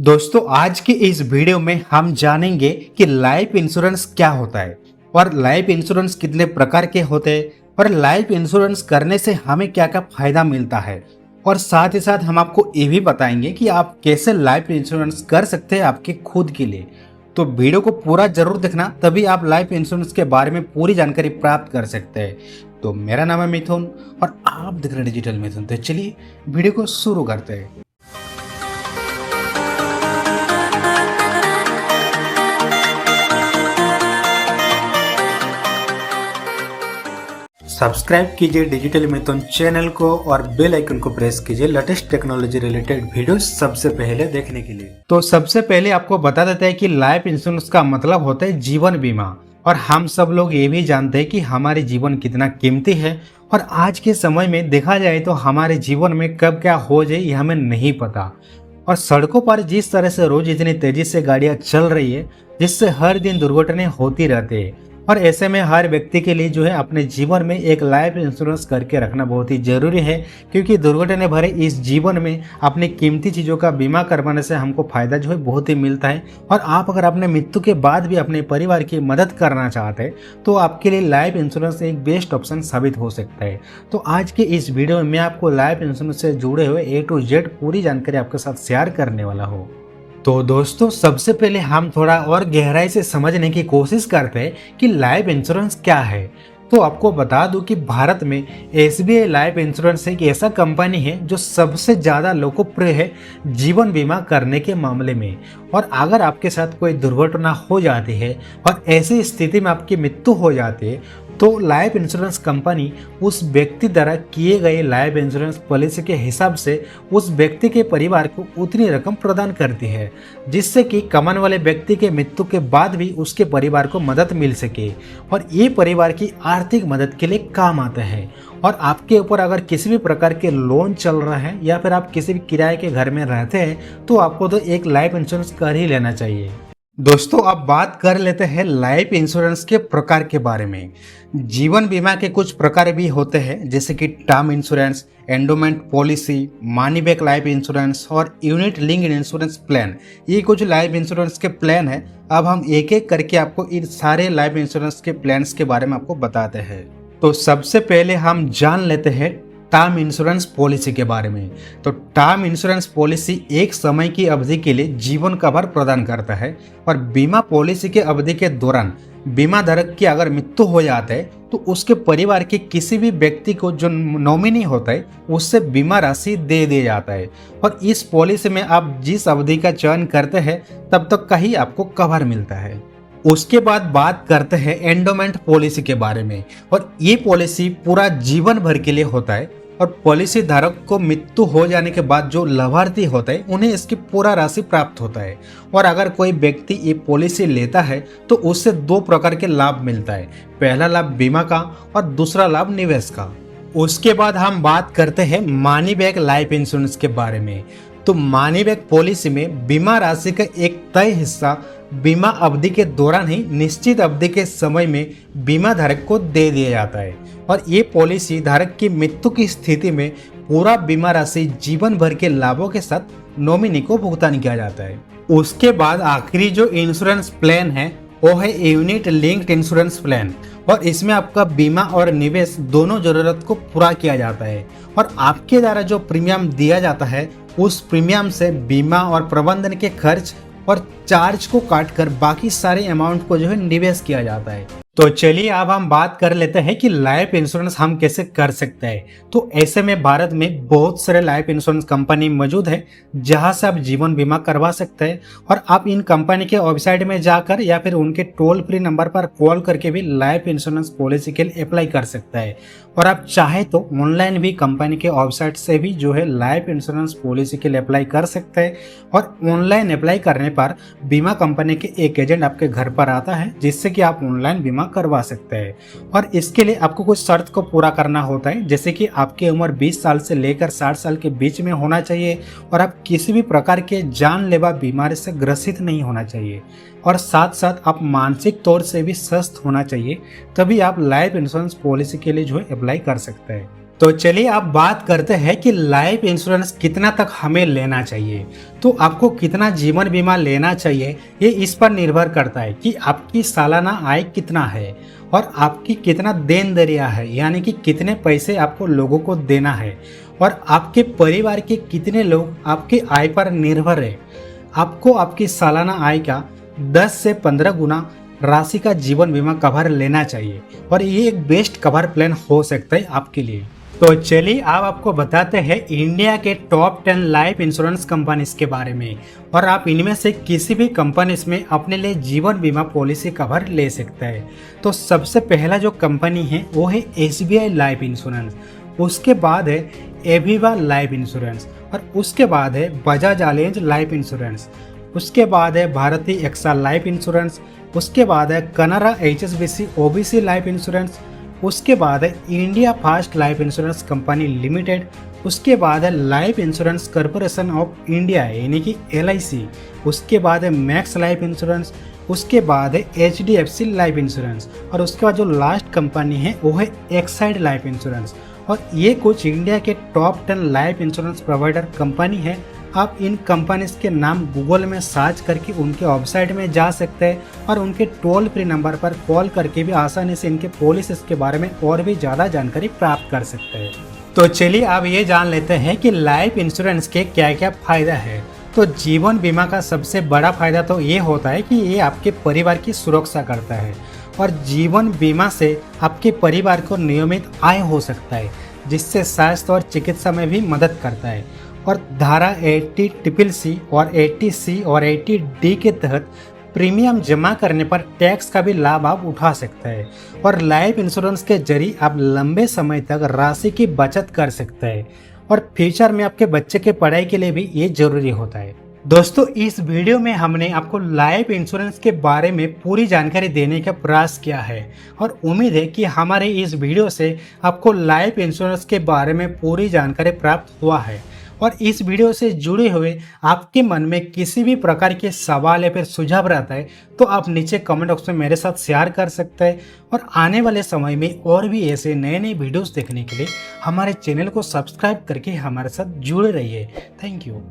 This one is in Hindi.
दोस्तों आज की इस वीडियो में हम जानेंगे कि लाइफ इंश्योरेंस क्या होता है और लाइफ इंश्योरेंस कितने प्रकार के होते हैं और लाइफ इंश्योरेंस करने से हमें क्या क्या फायदा मिलता है। और साथ ही साथ हम आपको ये भी बताएंगे कि आप कैसे लाइफ इंश्योरेंस कर सकते हैं आपके खुद के लिए। तो वीडियो को पूरा जरूर देखना, तभी आप लाइफ इंश्योरेंस के बारे में पूरी जानकारी प्राप्त कर सकते हैं। तो मेरा नाम है मिथुन और आप देख रहे हैं डिजिटल मिथुन। तो चलिए वीडियो को शुरू करते हैं। सब्सक्राइब कीजिए डिजिटल मिथुन चैनल को और बेल आइकन को प्रेस कीजिए लेटेस्ट टेक्नोलॉजी रिलेटेड वीडियो सबसे पहले देखने के लिए। तो सबसे पहले आपको बता देते हैं कि लाइफ इंश्योरेंस का मतलब होता है जीवन बीमा। और हम सब लोग ये भी जानते हैं कि हमारे जीवन कितना कीमती है और आज के समय में देखा जाए तो हमारे जीवन में कब क्या हो जाए ये हमें नहीं पता। और सड़कों पर जिस तरह से रोज इतनी तेजी से गाड़ियां चल रही है जिससे हर दिन दुर्घटनाएं होती रहती है, और ऐसे में हर व्यक्ति के लिए जो है अपने जीवन में एक लाइफ इंश्योरेंस करके रखना बहुत ही जरूरी है। क्योंकि दुर्घटना भरे इस जीवन में अपनी कीमती चीज़ों का बीमा करवाने से हमको फायदा जो है बहुत ही मिलता है। और आप अगर अपने मृत्यु के बाद भी अपने परिवार की मदद करना चाहते हैं तो आपके लिए लाइफ इंश्योरेंस एक बेस्ट ऑप्शन साबित हो सकता है। तो आज के इस वीडियो में मैं आपको लाइफ इंश्योरेंस से जुड़े हुए A to Z पूरी जानकारी आपके साथ शेयर करने वाला हूँ। तो दोस्तों सबसे पहले हम थोड़ा और गहराई से समझने की कोशिश करते हैं कि लाइफ इंश्योरेंस क्या है। तो आपको बता दूं कि भारत में SBI लाइफ इंश्योरेंस एक ऐसा कंपनी है जो सबसे ज़्यादा लोकप्रिय है जीवन बीमा करने के मामले में। और अगर आपके साथ कोई दुर्घटना हो जाती है और ऐसी स्थिति में आपकी मृत्यु हो जाती है तो लाइफ इंश्योरेंस कंपनी उस व्यक्ति द्वारा किए गए लाइफ इंश्योरेंस पॉलिसी के हिसाब से उस व्यक्ति के परिवार को उतनी रकम प्रदान करती है जिससे कि कमाने वाले व्यक्ति के मृत्यु के बाद भी उसके परिवार को मदद मिल सके और ये परिवार की आर्थिक मदद के लिए काम आता है। और आपके ऊपर अगर किसी भी प्रकार के लोन चल रहा है या फिर आप किसी भी किराए के घर में रहते हैं तो आपको तो एक लाइफ इंश्योरेंस कर ही लेना चाहिए। दोस्तों अब बात कर लेते हैं लाइफ इंश्योरेंस के प्रकार के बारे में। जीवन बीमा के कुछ प्रकार भी होते हैं जैसे कि term insurance, endowment policy, money back life insurance और यूनिट लिंक्ड इंश्योरेंस प्लान। ये कुछ लाइफ इंश्योरेंस के प्लान है। अब हम एक एक करके आपको इन सारे लाइफ इंश्योरेंस के प्लान्स के बारे में आपको बताते हैं। तो सबसे पहले हम जान लेते हैं टर्म इंश्योरेंस पॉलिसी के बारे में। तो टर्म इंश्योरेंस पॉलिसी एक समय की अवधि के लिए जीवन कवर प्रदान करता है और बीमा पॉलिसी के अवधि के दौरान बीमा धारक की अगर मृत्यु हो जाता है तो उसके परिवार के किसी भी व्यक्ति को जो नॉमिनी होता है उससे बीमा राशि दे दिया जाता है। और इस पॉलिसी में आप जिस अवधि का चयन करते हैं तब तक का ही आपको कवर मिलता है। उसके बाद बात करते हैं एंडोमेंट पॉलिसी के बारे में। और ये पॉलिसी पूरा जीवन भर के लिए होता है और पॉलिसी धारक को मृत्यु हो जाने के बाद जो लाभार्थी होता है उन्हें इसकी पूरा राशि प्राप्त होता है। और अगर कोई व्यक्ति ये पॉलिसी लेता है तो उससे दो प्रकार के लाभ मिलता है, पहला लाभ बीमा का और दूसरा लाभ निवेश का। उसके बाद हम बात करते हैं मनी बैक लाइफ इंश्योरेंस के बारे में। तो मनी बैक पॉलिसी में बीमा राशि का एक तय हिस्सा बीमा अवधि के दौरान ही निश्चित अवधि के समय में बीमा धारक को दे दिया जाता है। और ये पॉलिसी धारक की मृत्यु की स्थिति में पूरा बीमा राशि जीवन भर के लाभों के साथ नॉमिनी को भुगतान किया जाता है। उसके बाद आखिरी जो इंश्योरेंस प्लान है वो है यूनिट लिंक्ड इंश्योरेंस प्लान। और इसमें आपका बीमा और निवेश दोनों जरूरत को पूरा किया जाता है और आपके द्वारा जो प्रीमियम दिया जाता है उस प्रीमियम से बीमा और प्रबंधन के खर्च और चार्ज को काटकर बाकी सारे अमाउंट को जो है निवेश किया जाता है। तो चलिए अब हम बात कर लेते हैं कि लाइफ इंश्योरेंस हम कैसे कर सकते हैं। तो ऐसे में भारत में बहुत सारे लाइफ इंश्योरेंस कंपनी मौजूद है जहां से आप जीवन बीमा करवा सकते हैं। और आप इन कंपनी के वेबसाइट में जाकर या फिर उनके टोल फ्री नंबर पर कॉल करके भी लाइफ इंश्योरेंस पॉलिसी के लिए अप्लाई कर सकते हैं। और आप चाहे तो ऑनलाइन भी कंपनी के वेबसाइट से भी जो है लाइफ इंश्योरेंस पॉलिसी के लिए अप्लाई कर सकते हैं। और ऑनलाइन अप्लाई करने पर बीमा कंपनी के एक एजेंट आपके घर पर आता है जिससे कि आप ऑनलाइन बीमा करवा सकते हैं। और इसके लिए आपको कुछ शर्त को पूरा करना होता है जैसे कि आपकी उम्र 20 साल से लेकर 60 साल के बीच में होना चाहिए और आप किसी भी प्रकार के जानलेवा बीमारी से ग्रसित नहीं होना चाहिए और साथ साथ आप मानसिक तौर से भी स्वस्थ होना चाहिए, तभी आप लाइफ इंश्योरेंस पॉलिसी के लिए जो है अप्लाई कर सकते हैं। तो चलिए अब बात करते हैं कि लाइफ इंश्योरेंस कितना तक हमें लेना चाहिए। तो आपको कितना जीवन बीमा लेना चाहिए ये इस पर निर्भर करता है कि आपकी सालाना आय कितना है और आपकी कितना देन दरिया है, यानी कि कितने पैसे आपको लोगों को देना है और आपके परिवार के कितने लोग आपकी आय पर निर्भर है। आपको आपकी सालाना आय का 10 से 15 गुना राशि का जीवन बीमा कवर लेना चाहिए और ये एक बेस्ट कवर प्लान हो सकता है आपके लिए। तो चलिए अब आपको बताते हैं इंडिया के टॉप 10 लाइफ इंश्योरेंस कंपनीज के बारे में और आप इनमें से किसी भी कंपनीज में अपने लिए जीवन बीमा पॉलिसी कवर ले सकते हैं। तो सबसे पहला जो कंपनी है वो है SBI लाइफ इंश्योरेंस, उसके बाद है एविवा लाइफ इंश्योरेंस और उसके बाद है बजाज अलायंज लाइफ इंश्योरेंस, उसके बाद है भारतीय एक्सा लाइफ इंश्योरेंस, उसके बाद है कनारा HSBC OBC लाइफ इंश्योरेंस, उसके बाद है India fast life insurance company limited, उसके बाद है life insurance corporation of India यानी कि LIC, उसके बाद है मैक्स लाइफ इंश्योरेंस, उसके बाद है HDFC लाइफ इंश्योरेंस और उसके बाद जो लास्ट कंपनी है वो है एक्साइड लाइफ इंश्योरेंस। और ये कुछ इंडिया के top 10 life insurance provider company है। आप इन कंपनीज के नाम गूगल में सर्च करके उनके वेबसाइट में जा सकते हैं और उनके टोल फ्री नंबर पर कॉल करके भी आसानी से इनके पॉलिसीज के बारे में और भी ज़्यादा जानकारी प्राप्त कर सकते हैं। तो चलिए अब ये जान लेते हैं कि लाइफ इंश्योरेंस के क्या क्या फ़ायदा है। तो जीवन बीमा का सबसे बड़ा फायदा तो ये होता है कि ये आपके परिवार की सुरक्षा करता है और जीवन बीमा से आपके परिवार को नियमित आय हो सकता है, जिससे स्वास्थ्य और चिकित्सा में भी मदद करता है। और धारा 80CCC और 80C और 80D के तहत प्रीमियम जमा करने पर टैक्स का भी लाभ आप उठा सकते हैं और लाइफ इंश्योरेंस के जरिए आप लंबे समय तक राशि की बचत कर सकते हैं और फ्यूचर में आपके बच्चे के पढ़ाई के लिए भी ये जरूरी होता है। दोस्तों, इस वीडियो में हमने आपको लाइफ इंश्योरेंस के बारे में पूरी जानकारी देने का प्रयास किया है और उम्मीद है कि हमारे इस वीडियो से आपको लाइफ इंश्योरेंस के बारे में पूरी जानकारी प्राप्त हुआ है। और इस वीडियो से जुड़े हुए आपके मन में किसी भी प्रकार के सवाल या फिर सुझाव रहता है तो आप नीचे कमेंट बॉक्स में मेरे साथ शेयर कर सकते हैं और आने वाले समय में और भी ऐसे नए नए वीडियोस देखने के लिए हमारे चैनल को सब्सक्राइब करके हमारे साथ जुड़े रहिए। Thank you.